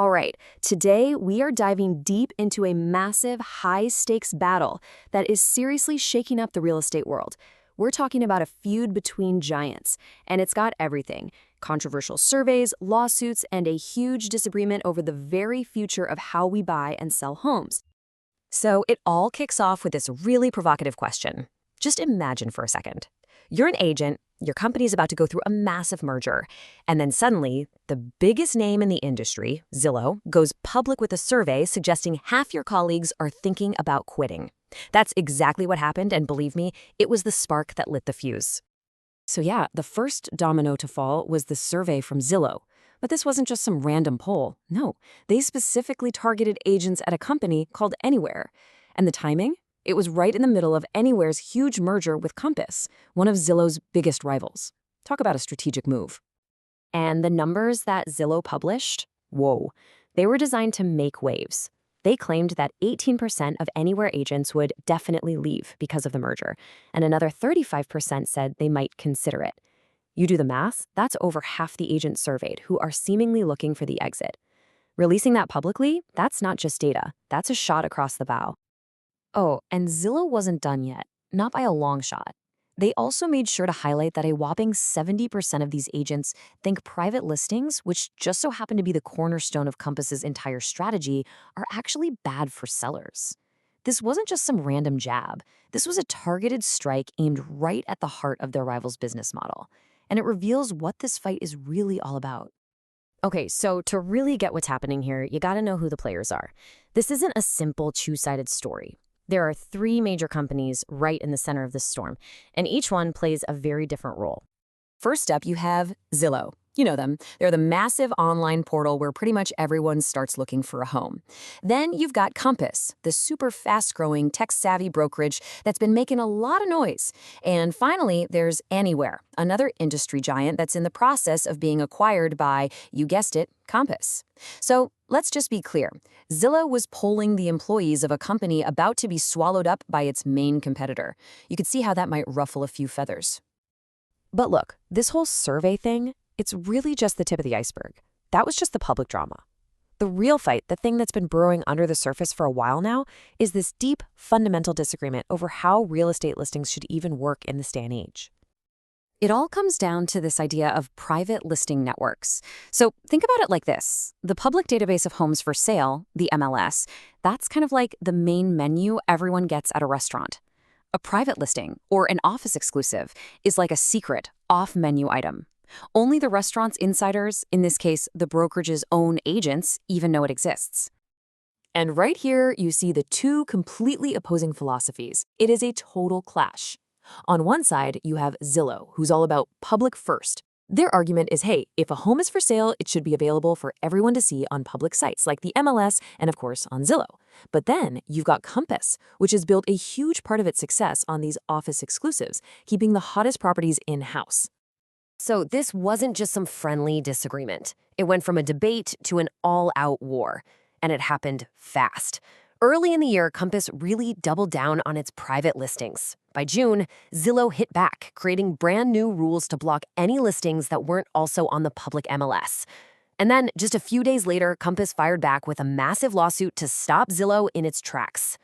All right, today we are diving deep into a massive, high-stakes battle that is seriously shaking up the real estate world. We're talking about a feud between giants, and it's got everything: controversial surveys, lawsuits, and a huge disagreement over the very future of how we buy and sell homes. So it all kicks off with this really provocative question. Just imagine for a second. You're an agent, your company's about to go through a massive merger, and then suddenly, the biggest name in the industry, Zillow, goes public with a survey suggesting half your colleagues are thinking about quitting. That's exactly what happened, and believe me, it was the spark that lit the fuse. So yeah, the first domino to fall was the survey from Zillow. But this wasn't just some random poll. No, they specifically targeted agents at a company called Anywhere. And the timing? It was right in the middle of Anywhere's huge merger with Compass, one of Zillow's biggest rivals. Talk about a strategic move. And the numbers that Zillow published? Whoa. They were designed to make waves. They claimed that 18% of Anywhere agents would definitely leave because of the merger, and another 35% said they might consider it. You do the math, that's over half the agents surveyed who are seemingly looking for the exit. Releasing that publicly, that's not just data, that's a shot across the bow. Oh, and Zillow wasn't done yet, not by a long shot. They also made sure to highlight that a whopping 70% of these agents think private listings, which just so happen to be the cornerstone of Compass's entire strategy, are actually bad for sellers. This wasn't just some random jab. This was a targeted strike aimed right at the heart of their rival's business model. And it reveals what this fight is really all about. Okay, so to really get what's happening here, you gotta know who the players are. This isn't a simple two-sided story. There are three major companies right in the center of this storm, and each one plays a very different role. First up, you have Zillow. You know them. They're the massive online portal where pretty much everyone starts looking for a home. Then you've got Compass, the super fast-growing, tech-savvy brokerage that's been making a lot of noise. And finally, there's Anywhere, another industry giant that's in the process of being acquired by, you guessed it, Compass. So let's just be clear. Zillow was polling the employees of a company about to be swallowed up by its main competitor. You could see how that might ruffle a few feathers. But look, this whole survey thing, it's really just the tip of the iceberg. That was just the public drama. The real fight, the thing that's been brewing under the surface for a while now, is this deep, fundamental disagreement over how real estate listings should even work in this day and age. It all comes down to this idea of private listing networks. So think about it like this. The public database of homes for sale, the MLS, that's kind of like the main menu everyone gets at a restaurant. A private listing, or an office exclusive, is like a secret, off-menu item. Only the restaurant's insiders, in this case the brokerage's own agents, even know it exists. And right here, you see the two completely opposing philosophies. It is a total clash. On one side, you have Zillow, who's all about public first. Their argument is, hey, if a home is for sale, it should be available for everyone to see on public sites like the MLS and, of course, on Zillow. But then you've got Compass, which has built a huge part of its success on these office exclusives, keeping the hottest properties in-house. So this wasn't just some friendly disagreement. It went from a debate to an all-out war. And it happened fast. Early in the year, Compass really doubled down on its private listings. By June, Zillow hit back, creating brand new rules to block any listings that weren't also on the public MLS. And then, just a few days later, Compass fired back with a massive lawsuit to stop Zillow in its tracks.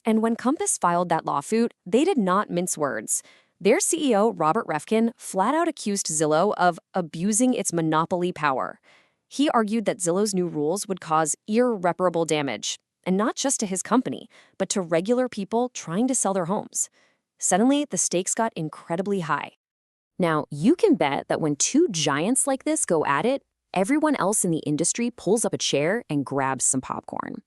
And when Compass filed that lawsuit, they did not mince words. Their CEO, Robert Refkin, flat out accused Zillow of abusing its monopoly power. He argued that Zillow's new rules would cause irreparable damage, and not just to his company, but to regular people trying to sell their homes. Suddenly, the stakes got incredibly high. Now, you can bet that when two giants like this go at it, everyone else in the industry pulls up a chair and grabs some popcorn.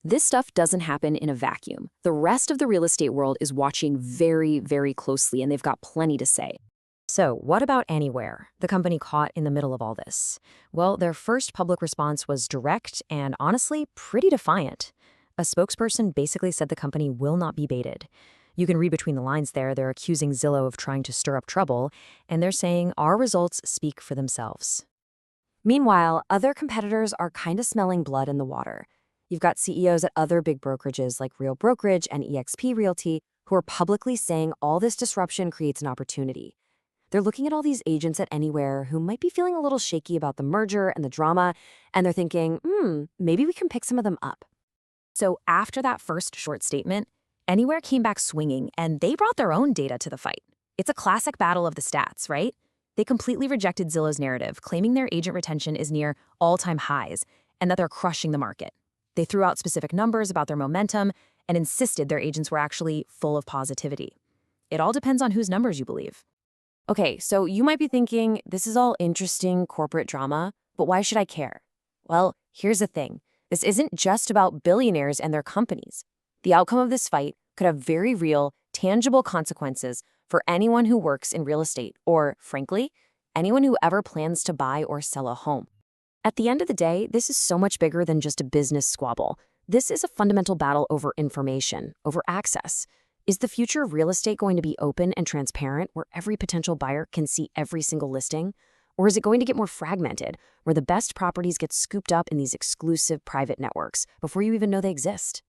This stuff doesn't happen in a vacuum. The rest of the real estate world is watching very, very closely, and they've got plenty to say. So what about Anywhere, the company caught in the middle of all this? Well, their first public response was direct and honestly pretty defiant. A spokesperson basically said the company will not be baited. You can read between the lines there. They're accusing Zillow of trying to stir up trouble, and they're saying our results speak for themselves. Meanwhile, other competitors are kind of smelling blood in the water. You've got CEOs at other big brokerages like Real Brokerage and eXp Realty who are publicly saying all this disruption creates an opportunity. They're looking at all these agents at Anywhere who might be feeling a little shaky about the merger and the drama, and they're thinking, maybe we can pick some of them up. So after that first short statement, Anywhere came back swinging, and they brought their own data to the fight. It's a classic battle of the stats, right? They completely rejected Zillow's narrative, claiming their agent retention is near all-time highs and that they're crushing the market. They threw out specific numbers about their momentum and insisted their agents were actually full of positivity. It all depends on whose numbers you believe. Okay, so you might be thinking, this is all interesting corporate drama, but why should I care? Well, here's the thing. This isn't just about billionaires and their companies. The outcome of this fight could have very real, tangible consequences for anyone who works in real estate or, frankly, anyone who ever plans to buy or sell a home. At the end of the day, this is so much bigger than just a business squabble. This is a fundamental battle over information, over access. Is the future of real estate going to be open and transparent, where every potential buyer can see every single listing? Or is it going to get more fragmented, where the best properties get scooped up in these exclusive private networks before you even know they exist?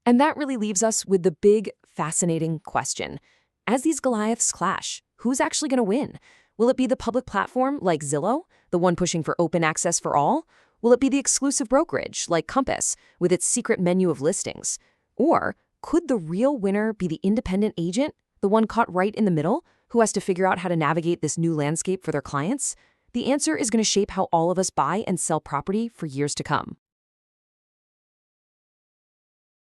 And that really leaves us with the big, fascinating question. As these Goliaths clash, who's actually going to win? Will it be the public platform like Zillow, the one pushing for open access for all? Will it be the exclusive brokerage like Compass with its secret menu of listings? Or could the real winner be the independent agent, the one caught right in the middle, who has to figure out how to navigate this new landscape for their clients? The answer is going to shape how all of us buy and sell property for years to come.